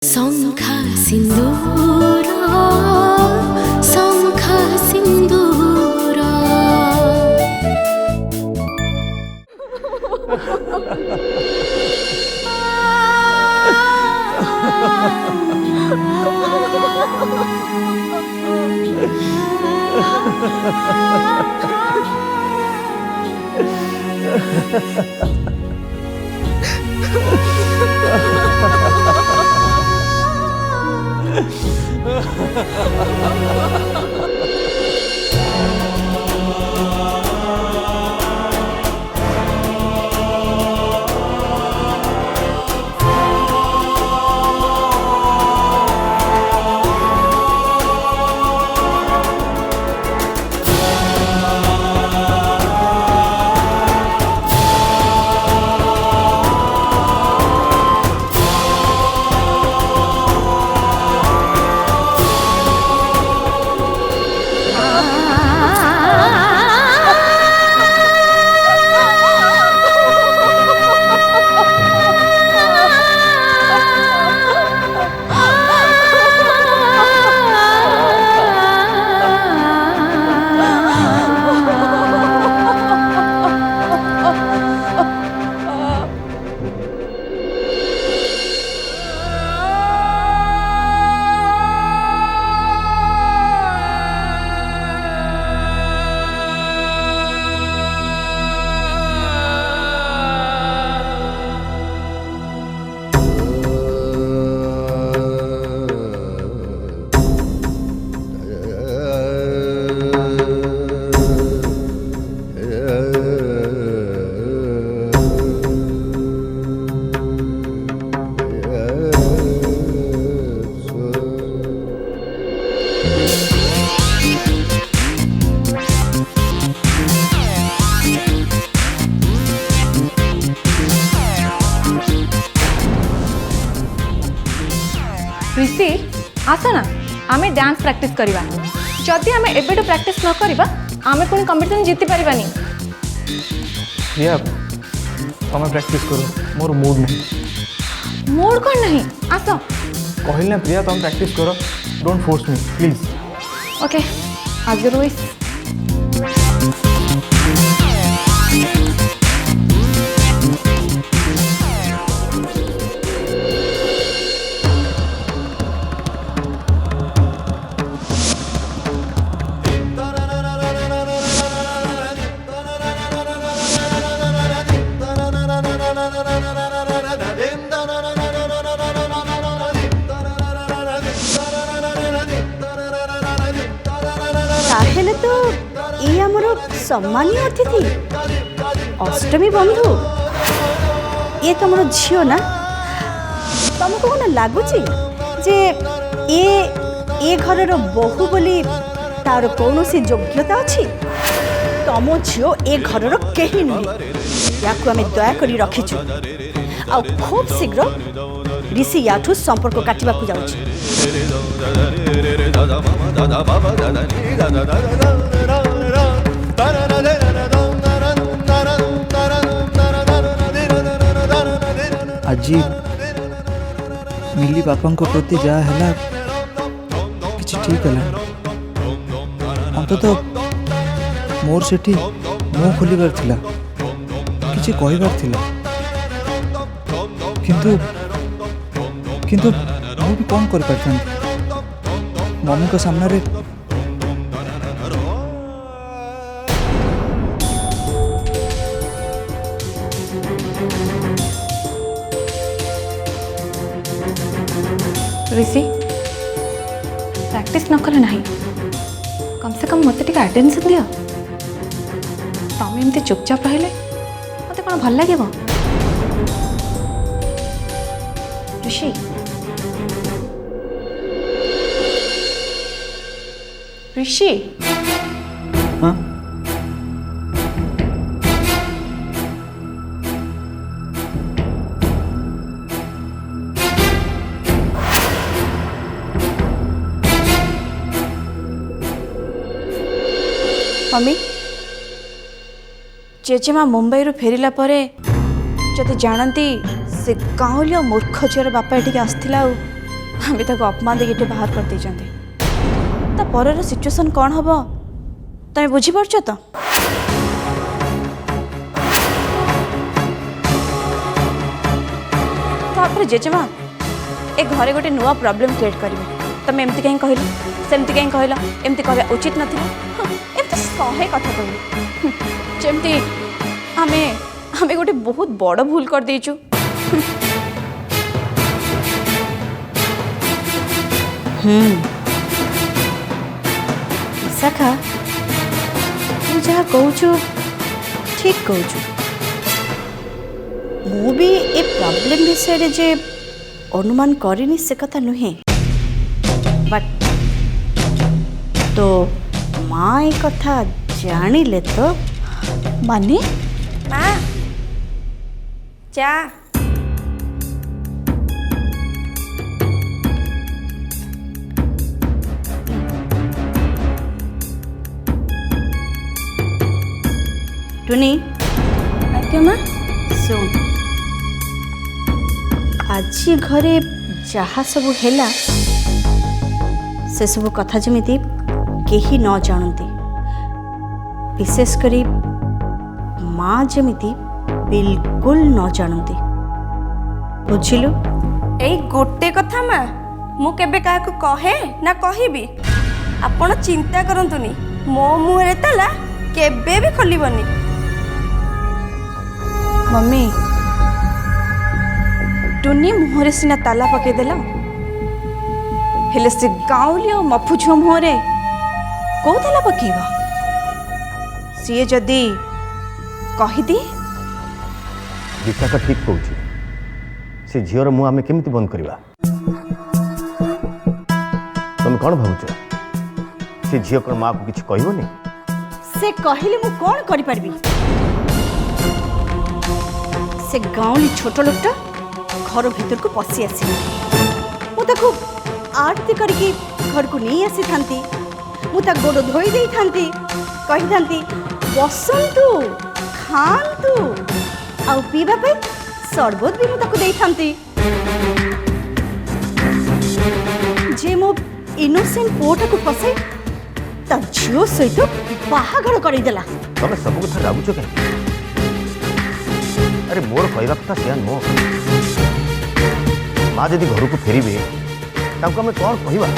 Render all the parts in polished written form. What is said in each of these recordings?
शङ्खा सिन्दूर शङ्खा सिन्दूर ऋषि आस ना आमे dance practice करवा जदि आमे एबेटू प्रैक्टिस न करबा आमे पुणी कंपटीशन जीति परिबानी। प्रिया तुम प्रैक्टिस करो मोर मूड नहीं। मूड कौन नहीं आस कहल ना प्रिया तुम प्रैक्टिस करो don't force me please. Okay आज योर विश। ताहेले तो ये आमर सम्मानीय अतिथि अष्टमी बंधु ये तुम झील ना तुमको कौन लगुच जे ए घर बहु बोली तार कौन सी योग्यता अच्छी तुम झील ए घर कहीं नुहे या आम दयाकोरी रखीचु आ खूब शीघ्र ऋषि याठू संपर्क काटिबा जाऊँ। आज मिली बापा प्रति जहाँ है कि ठीक है अंत मोर से मुँह खोलिबार थिला किछि कहिबार थिला किंतु मु भी कौन कर पारथान मम्मी को सामने रे ऋषि प्रैक्टिस न कले नहीं कम से कम मत अटेंशन दियो तुम एमती चुपचाप रहिले मत कौन भल लगे। ऋषि ऋषि हाँ मम्मी जेजेमा मुंबई रू फेरिला परे जदि जानती से गाँवलिया मूर्ख झीर बापा ये आसला आम ताको अपमान देके बाहर कर देइचंती ता परर सिचुएशन कौन हम तमें बुझीपारछ तो तापर जेजेमा ए घरे गोटे नुआ प्रॉब्लम क्रिएट करेंगे तमें एमती कहीं कहल सेमती कहीं कहल एमती कहवा उचित नाला एमती शहे कथा कहल जमती आमे आमे गोटे बहुत बड़ भूल कर देचु विशाखा तू जहाँ कहूँ ठीक कहूँ मु भी ए प्रॉब्लम विषय रे जे अनुमान करिनी से कथा नुहे बट तो माँ ए कथा जानिले तो मानी माँ चा टुनी आज्ञा माँ सुन आज घरे जहाँ सब हैला से सब कथा जमीती केही न जानती विशेष करी माँ जमीती बिल्कुल न जानती बुझिलु एई गोटे कथा माँ मु केबे काहाकु कहे ना कहिबी आपण चिंता करंतुनी मो मुहरे ताला केबे भी खोलिबनी मम्मी टुनी मुहरे सिना ताला पकईदेला हेले से गाँवली और मफु झुओ मुहरे कौ ताला पकेब सी जदि कहीदी विशाखा ठीक कहूँ से झीर मुँह आम केमी बंद करवा तुम कौन भावुच से झील कौन माँ को किसी कहबनी से कहले मु कौन करि परबी से गाँवली छोट लोकटा घर भीतर को पशि आसी मुझे आरती करके घर को नहीं आसी थांती मुझे गोड़ धोई दे थांती कही थांती बसंतु खांतु आउ पीवा पे सरबत भी मुझे दे थांती जे मो इनोसेंट पुओटा को फसे ता झियो सहित बाहाघर करदेला तुम सब कथा रागुच कहीं अरे मोर कहवा कथा से नो माँ जदि घर को फेरबे आम कौन कहवा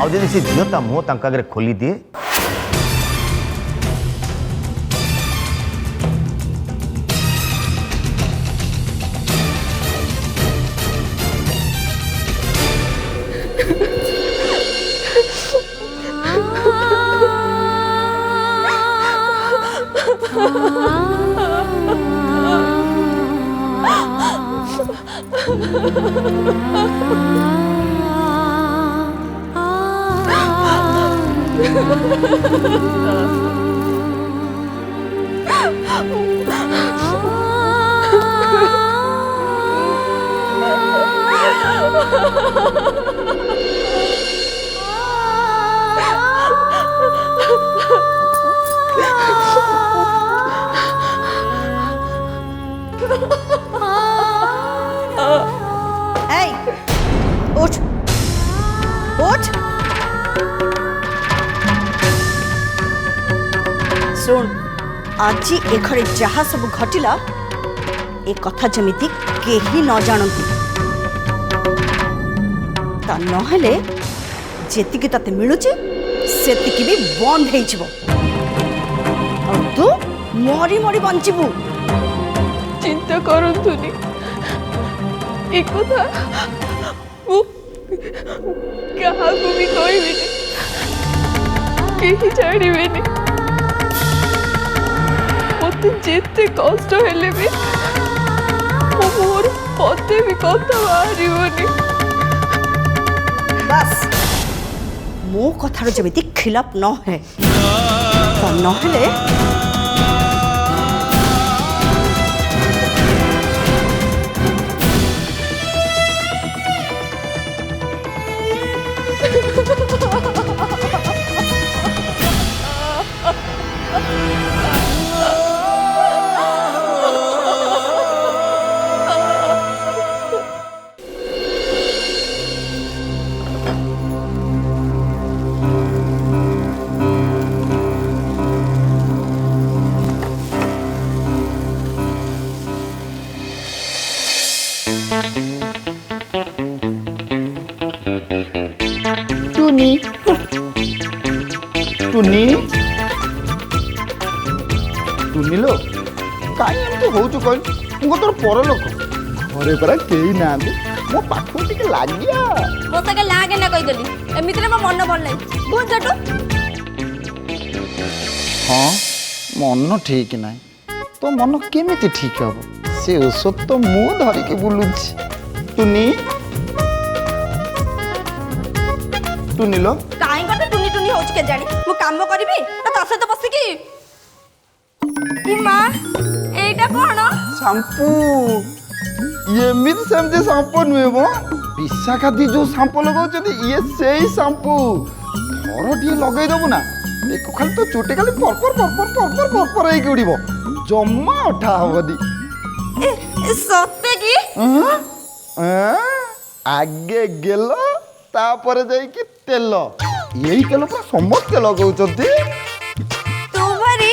आदि से झील ता मुँह आगे खोली दिए उठ उठ सुन आज ए घरे जहाँ सब घटिला ए कथा जमीती केही न जानती ता नहेले जेतिकी तते मिलुची सेतिकी भी बंद हो जिवो और तू मरी मरी बंचिबू चिंता करंतुनी एक कथा मु काहाकू भी कहबिनी केही जानिबेनी मते जेते कष्ट हेले भी मोर पते भी कथा बाहरिबनी बस मो कथार जमीती खिलाफ न है तो नहेले टुनी टुनी टुनी लो कहीं एमती हो कहल तोर पर लोक घरे परा कई ना मो पाख टे लागिया ମୋ ସାଙ୍ଗେ ଲାଗେ ନା କହିଦେଲି ଏମିତିରେ ମୋ ମନ ଭଲ ନାହିଁ ତୁ ସେଠୁ हाँ मन ठीक ना तो मन केमिति ठीक हम से औषध तो मु धरिकी बुलुची टुनी टुनी लो କାହିଁ ଗୋଟେ ଟୁନି ଟୁନି ହଉଛି କେଜାଣି ମୁଁ କାମ କରିବି ନା ତା ସହିତ ବସିକି କି ମା ଏଇଟା କଣ शैम्पू एमिति सेमती शैम्पू नुहे मो विशाखा दी जो शैम्पू लगाउछथि ये सेही शैम्पू थोर टी लगै दबु ना एको खाली तो चुटी खाली परपर हेकि उड़िबो जम्मा उठा हबदी सत्य की आगे गेल तापर जाइकी तेल यही तेल पूरा समस्ते लगाउछथि तू भारी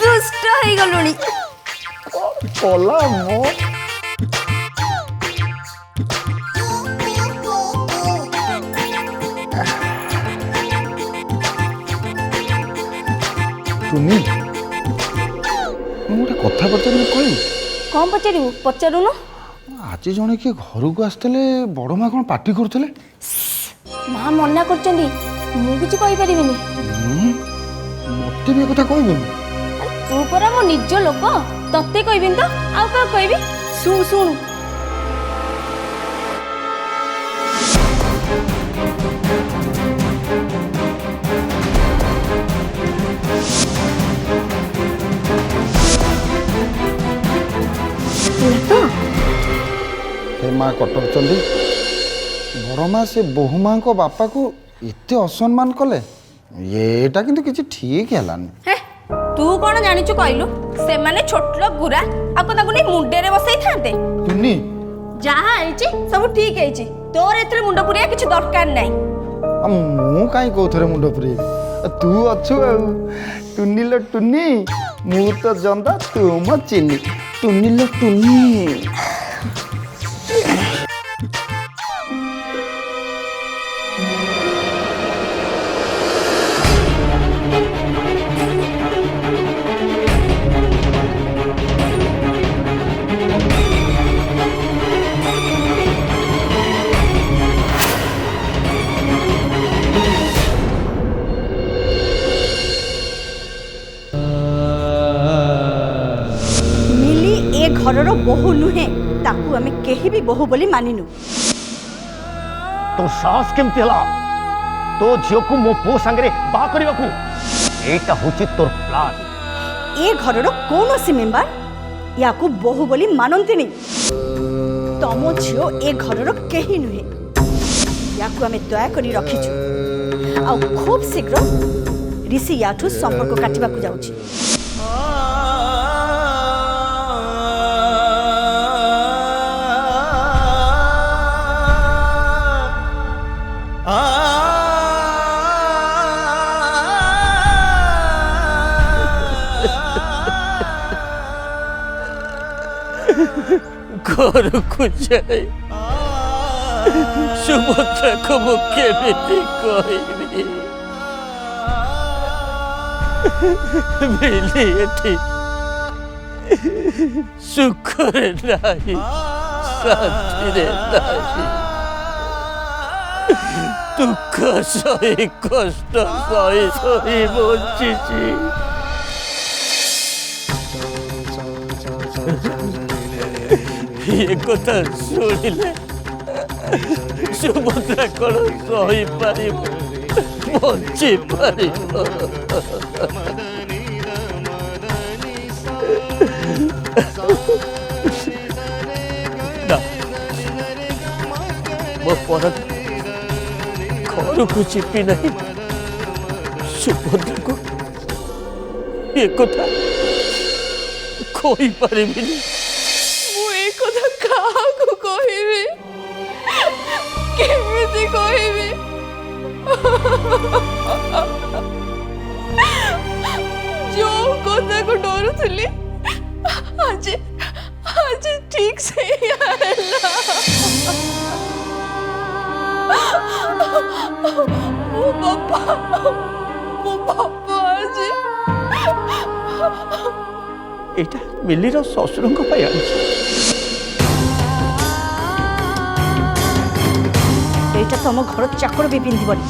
दुष्ट हो गलुनी कला मो टुनी गोटे कथा पचारि कही कौन पचारू पचारूनु आज जड़े किए घर को आसते बड़ माँ कौन पार्टी करते माँ मना कर मुझे कहीपरिनी मत भी कथा कहबू तू परा मो निज लोक तते कहबी तो आउ क्या कहबी शुण शुण हे माँ कटक चंदी बड़ माँ से बहु माँ को बापा को एते असम्मान कले येटा किंतु किछि ठीक हेलानी तू कौन जानिचु कहलु से माने छोट लोक गुरा आको ताको नै मुंडे रे बसई थांते टुनी जहा आइची सब ठीक आइची तोर एथरे मुंड पुरिया किछ दरकार नै मु काई कोथरे मुंड पुरी तू अछु टुनी लो टुनी मु तो जंदा तू म चिनी टुनी लो टुनी घरर बहु नुहे ताकू आमे केही भी बहु बोली मानिनु तो साहस केमती हला तो झियो को मो पो संगे बा करबा को एटा होची तोर प्लान ए घरर कोनोसी मेंबर याकू बहु बोली मानंतिनी तमो झियो ए घरर केही नुहे याकू आमे दया करी रखिछु आ खूब शीघ्र ऋषि याठू संपर्क काटिबा को जाउची घर को जाए सुभद्रा को मुख्य कहबी सुख नहीं शांति नहीं दुख सही कष्ट सही सही बची ये कथा शुणिले सुभद्रा कौन सही पार बची पार मो पर घर को चिपी नहीं सुभद्रा को ये कथा कही पारिबिनी केमिति कहबी जो कथा को डरुथली आज आज ठीक से ବାପା ମୋ ବାପା ଆଜି ଏଇଟା ମିଲିର ଶ୍ୱଶୁରଙ୍କ ପାଇଁ ଆଣିଛି। এইটা তো আমার ঘর চাকর বি পিন্ধিবনি।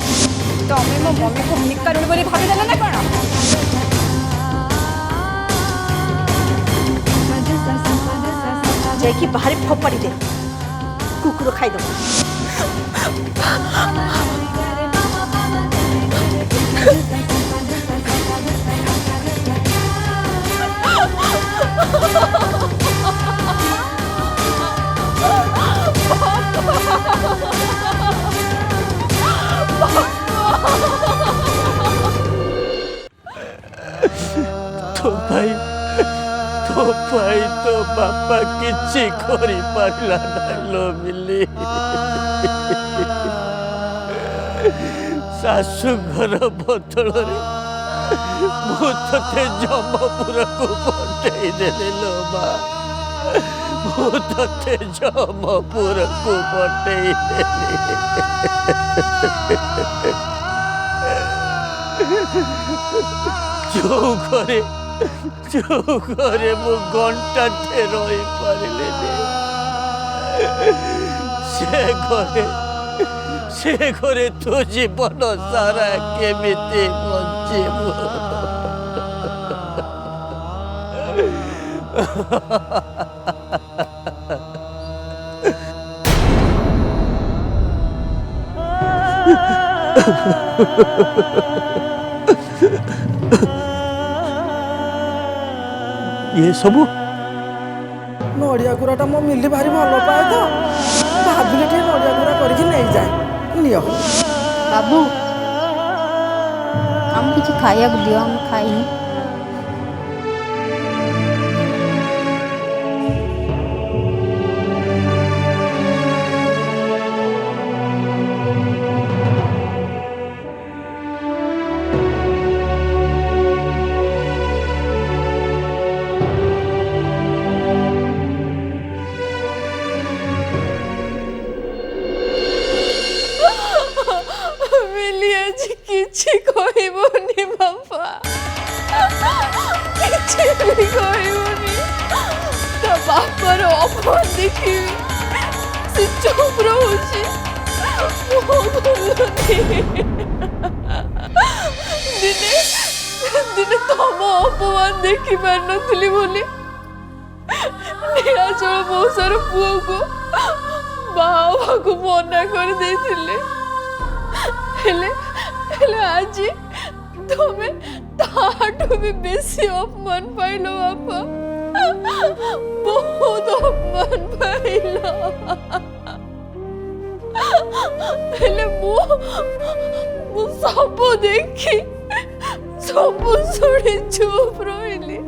তুমি মো মম্মিকে নিকারুণ বলে ভাবিদেল না কোন? যাইকি বাহারে ফোপাড়ি দে, কুকুর খাইদেব। तो भाई तो बापा किसी करी पारला नालो मिली। सासु घर बदल मु ते जमपुर को पठे देले लो बा। मु ते जमपुर को पठे जो घरे मु घंटा रही पारे से घरे तो जीवन सारा केमिति बंचीबू। ये सबू नड़िया गुराटा मो मिली भारी भल पाए तो भाविले टे नड़िया गुरा करके नहीं जाए नियो। बाबू हम किसी खाया दियो हम खाई। କିଛି କହିବନି ବାପା, କିଛି ବି କହିବନି। ତା ବାପାର ଅପମାନ ଦେଖିବି ସେ ଚୁପ୍ ରହୁଛି। ଦିନେ ତମ ଅପମାନ ଦେଖିପାରିନଥିଲି ବୋଲି ନୀଳାଚଳ ମଉସାର ପୁଅକୁ ବାହା ହେବାକୁ ମନା କରିଦେଇଥିଲେ। हेले आज तुम्हें ताटू भी बेसी अपमान पाइलो बापा, बहुत अपमान पाइलो। हेले मु सब देखी सब सुनी चुप रहिली,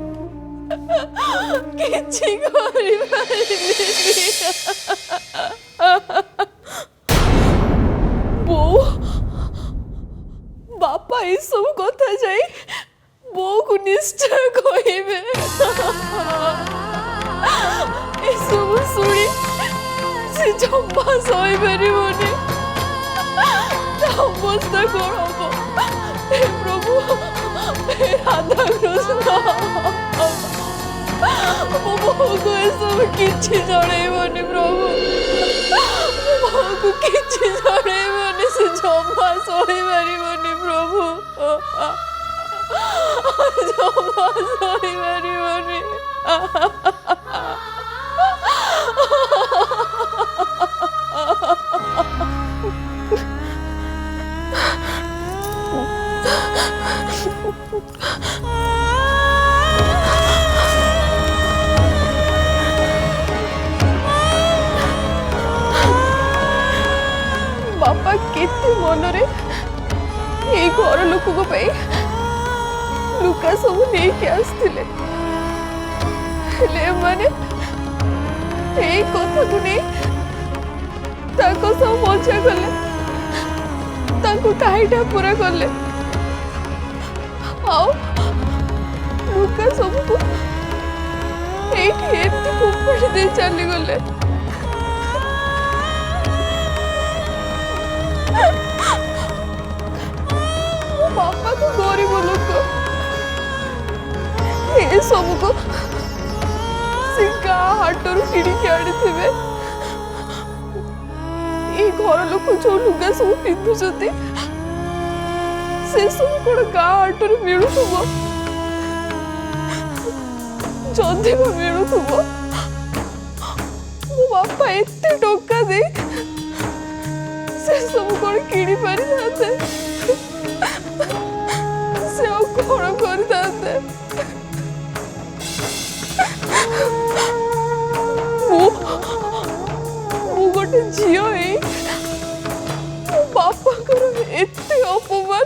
किछि करि पारिलिनी। बापा ये सब कथा जाई बो को निश्चय कहबे। ये सब सुनी से जम्मा सही परिबोनी। अवस्था कौन हम? हे प्रभु, हे राधा कृष्ण, मो को ये सब किछि जणैबोनी प्रभु। मो को किछि जणैबोनी, से जम्मा सही परिबोनी प्रभु। जम्मा सही परिबोनी। बापा केते मनरे ये घर लोक को पे लुका सब नहीं के आस्तिले। हेले माने ए कथा को नहीं ताको सब मजा कले, ताको काईटा पूरा कले। आओ लुका सब को एठी एती फुफड़ी दे चली गले। ए सब को से गाँ हाटरू किणिकी आनी ये घर लोक जो लुगा सब पिंधुंट से सब कौन गाँ हाटरू मिलुव जदि मिलुव मो बापा एत टंका दे से सब कौन किणी पारि था से कौन कर गोटे झी बापा एत अपमान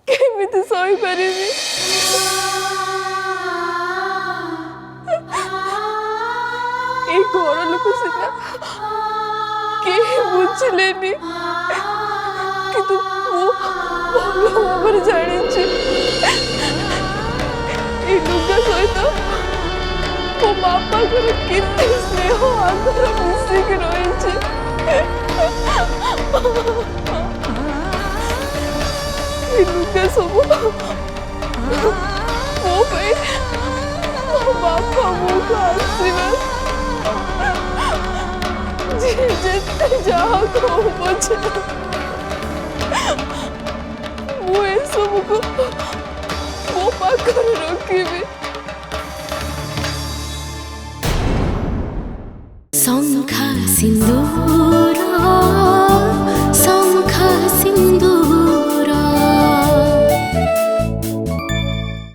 केमिति सही पारि घर लोक सीना बुझिलेनी किंतु भल भाव जानी लुगा सहित मो बापा केते स्नेह आदर मिसिक रही लुगा सब मो बापा मुख आशीर्वाद जिते जहाँ कहूँ पछे मुझे सब को मो पाखर रखी शंखा सिंदूर